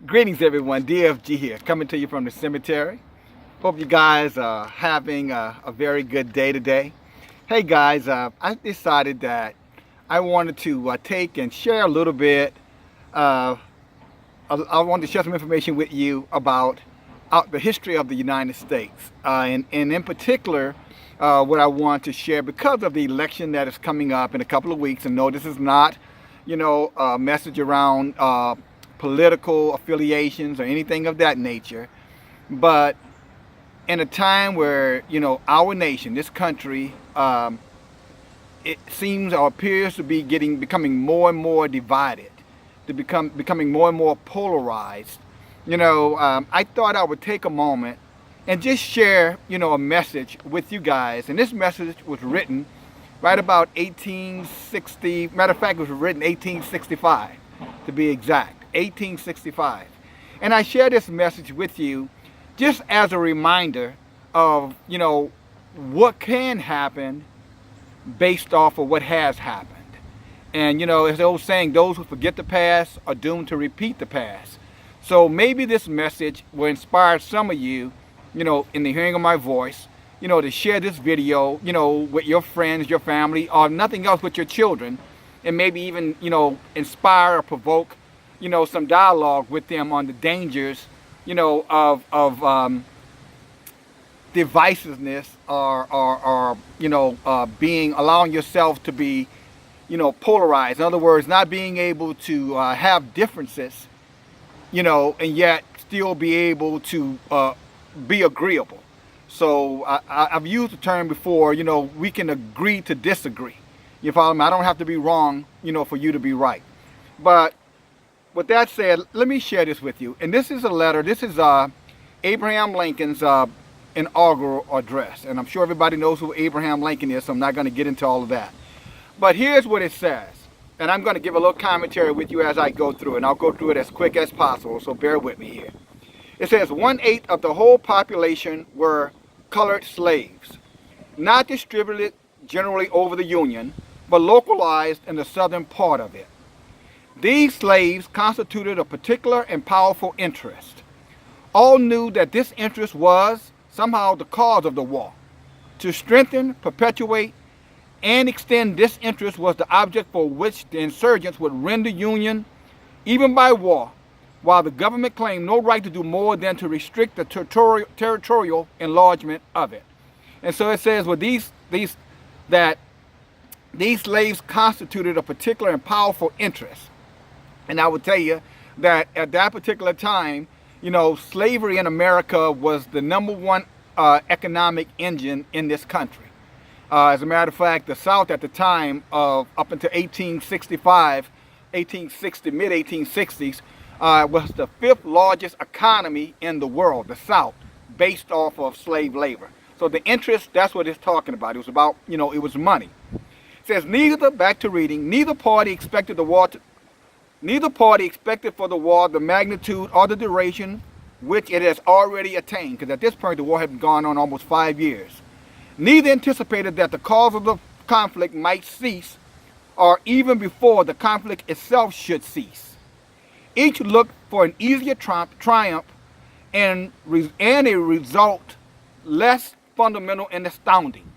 Greetings everyone, DFG here, coming to you from the cemetery. Hope you guys are having a very good day today. Hey guys, I decided that I wanted to take and share a little bit. I wanted to share some information with you about the history of the United States. And in particular, what I want to share because of the election that is coming up in a couple of weeks. And no, this is not, a message around political affiliations or anything of that nature, but in a time where our nation, this country, it seems or appears to be becoming more and more divided, to becoming more and more polarized. I thought I would take a moment and just share a message with you guys. And this message was written right about 1860. Matter of fact, it was written 1865 to be exact. 1865. And I share this message with you just as a reminder of, what can happen based off of what has happened. And, as the old saying, those who forget the past are doomed to repeat the past. So maybe this message will inspire some of you, in the hearing of my voice, to share this video, with your friends, your family, or nothing else with your children, and maybe even, inspire or provoke some dialogue with them on the dangers, of divisiveness or allowing yourself to be, polarized. In other words, not being able to have differences, and yet still be able to be agreeable. So I've used the term before, we can agree to disagree. You follow me? I don't have to be wrong, for you to be right. But with that said, let me share this with you. And this is a letter. This is Abraham Lincoln's inaugural address. And I'm sure everybody knows who Abraham Lincoln is, so I'm not going to get into all of that. But here's what it says. And I'm going to give a little commentary with you as I go through it. And I'll go through it as quick as possible, so bear with me here. It says 1/8 of the whole population were colored slaves, not distributed generally over the Union, but localized in the southern part of it. These slaves constituted a particular and powerful interest. All knew that this interest was somehow the cause of the war. To strengthen, perpetuate, and extend this interest was the object for which the insurgents would rend the Union, even by war, while the government claimed no right to do more than to restrict the territorial enlargement of it. And so it says, well, these slaves constituted a particular and powerful interest. And I would tell you that at that particular time, slavery in America was the number 1 economic engine in this country. As a matter of fact, the South at the time of up until 1865, mid-1860s, was the 5th largest economy in the world, the South, based off of slave labor. So the interest, that's what it's talking about. It was about, it was money. It says, back to reading, neither party expected for the war the magnitude or the duration which it has already attained, because at this point the war had gone on almost 5 years. Neither anticipated that the cause of the conflict might cease, or even before the conflict itself should cease. Each looked for an easier triumph and a result less fundamental and astounding.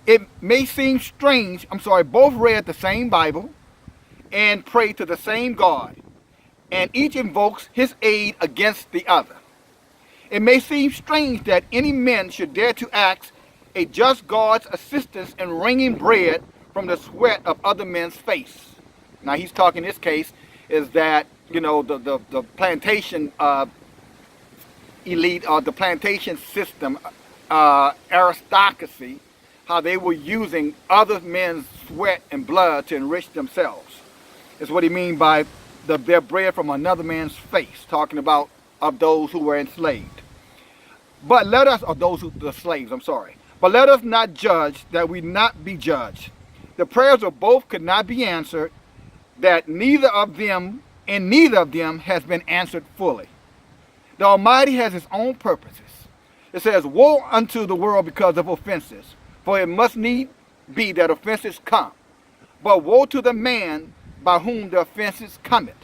It may seem strange, both read the same Bible and pray to the same God, and each invokes his aid against the other. It may seem strange that any men should dare to ask a just God's assistance in wringing bread from the sweat of other men's face. Now he's talking in this case is that, the plantation elite or the plantation system, aristocracy, how they were using other men's sweat and blood to enrich themselves. Is what he means by their bread from another man's face, talking about of those who were enslaved. But let us, the slaves, But let us not judge that we not be judged. The prayers of both could not be answered, that neither of them has been answered fully. The Almighty has his own purposes. It says, woe unto the world because of offenses, for it must need be that offenses come. But woe to the man by whom the offenses cometh.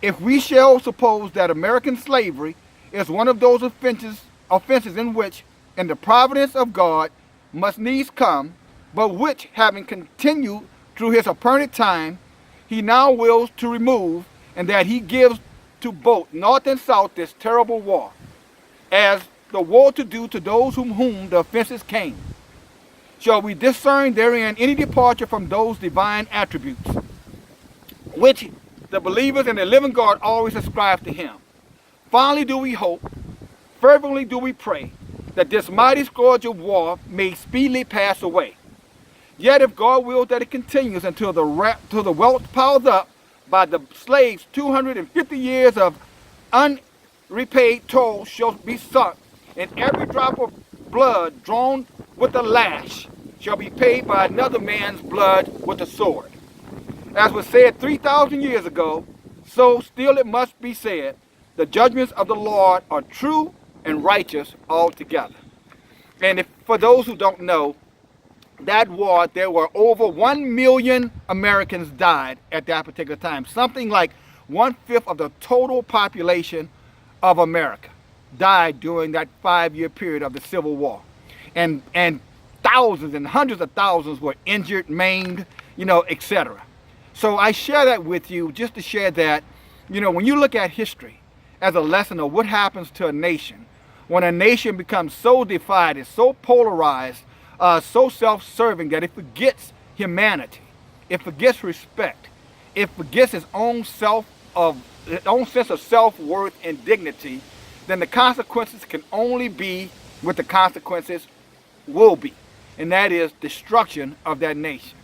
If we shall suppose that American slavery is one of those offenses in which, in the providence of God, must needs come, but which, having continued through his appointed time, he now wills to remove, and that he gives to both North and South this terrible war, as the war to do to those whom the offenses came. Shall we discern therein any departure from those divine attributes, which the believers in the living God always ascribe to him? Finally do we hope, fervently do we pray, that this mighty scourge of war may speedily pass away. Yet if God wills that it continues until the wealth piles up by the slaves 250 years of unrepaid toll shall be sunk, and every drop of blood drawn with a lash shall be paid by another man's blood with a sword. As was said 3,000 years ago, so still it must be said, the judgments of the Lord are true and righteous altogether. And if, for those who don't know, that war, there were over 1 million Americans died at that particular time. Something like 1/5 of the total population of America died during that 5-year period of the Civil War. And thousands and hundreds of thousands were injured, maimed, etc. So I share that with you just to share that, when you look at history as a lesson of what happens to a nation, when a nation becomes so divided, so polarized, so self-serving that it forgets humanity, it forgets respect, it forgets its own sense of self-worth and dignity, then the consequences can only be what the consequences will be, and that is destruction of that nation.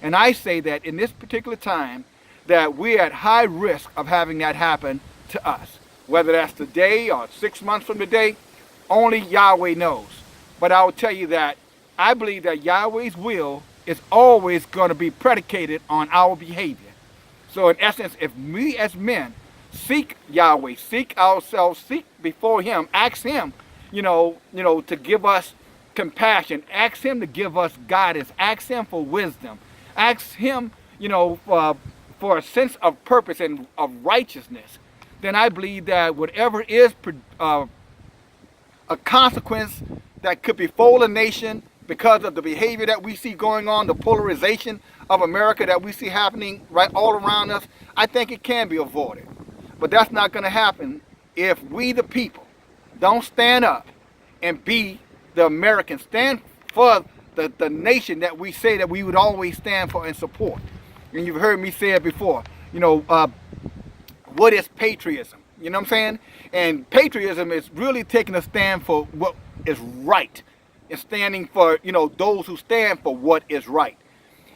And I say that in this particular time, that we're at high risk of having that happen to us. Whether that's today or 6 months from today, only Yahweh knows. But I will tell you that I believe that Yahweh's will is always going to be predicated on our behavior. So in essence, if we as men seek Yahweh, seek ourselves, seek before him, ask him, to give us compassion, ask him to give us guidance, ask him for wisdom, ask him, for a sense of purpose and of righteousness, then I believe that whatever is a consequence that could befall a nation because of the behavior that we see going on, the polarization of America that we see happening right all around us, I think it can be avoided. But that's not going to happen if we, the people, don't stand up and be the Americans, stand for the nation that we say that we would always stand for and support. And you've heard me say it before, what is patriotism? You know what I'm saying? And patriotism is really taking a stand for what is right and standing for, those who stand for what is right.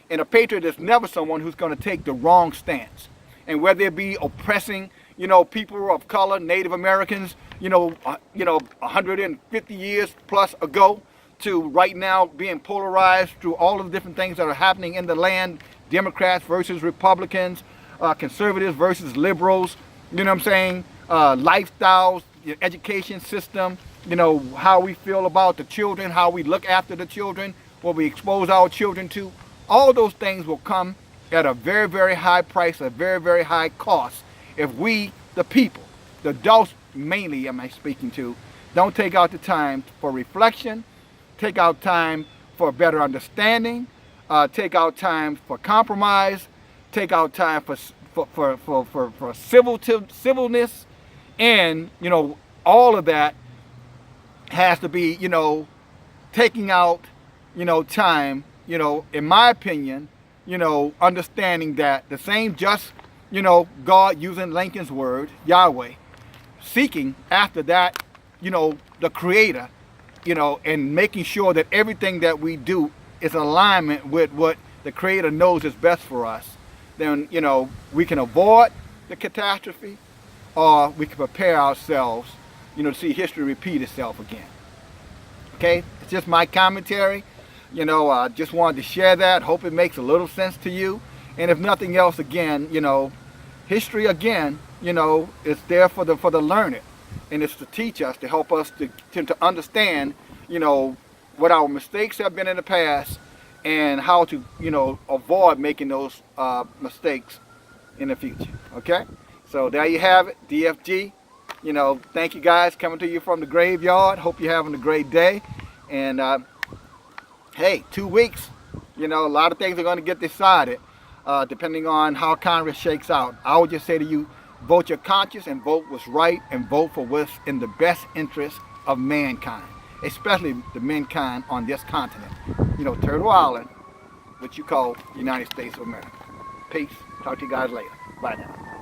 And a patriot is never someone who's going to take the wrong stance. And whether it be oppressing, people of color, Native Americans, 150 years plus ago, to right now being polarized through all of the different things that are happening in the land, Democrats versus Republicans, conservatives versus liberals, lifestyles, education system, how we feel about the children, how we look after the children, what we expose our children to. All those things will come at a very, very high price, a very, very high cost if we, the people, the adults mainly am I speaking to, don't take out the time for reflection, take out time for better understanding, take out time for compromise, take out time for civilness, and all of that has to be taking out time, in my opinion, understanding that the same just God, using Lincoln's word, Yahweh, seeking after that, the Creator, and making sure that everything that we do is in alignment with what the Creator knows is best for us, then, we can avoid the catastrophe, or we can prepare ourselves, to see history repeat itself again. Okay? It's just my commentary. I just wanted to share that. Hope it makes a little sense to you. And if nothing else, again, history, again, is there for the learned. And it's to teach us, to help us to understand, what our mistakes have been in the past and how to, avoid making those mistakes in the future. Okay? So there you have it, DFG. You know, thank you guys, coming to you from the graveyard. Hope you're having a great day. And hey, 2 weeks, you know, a lot of things are going to get decided depending on how Congress shakes out. I would just say to you, vote your conscience and vote what's right and vote for what's in the best interest of mankind, especially the mankind on this continent. You know, Turtle Island, what you call United States of America. Peace. Talk to you guys later. Bye now.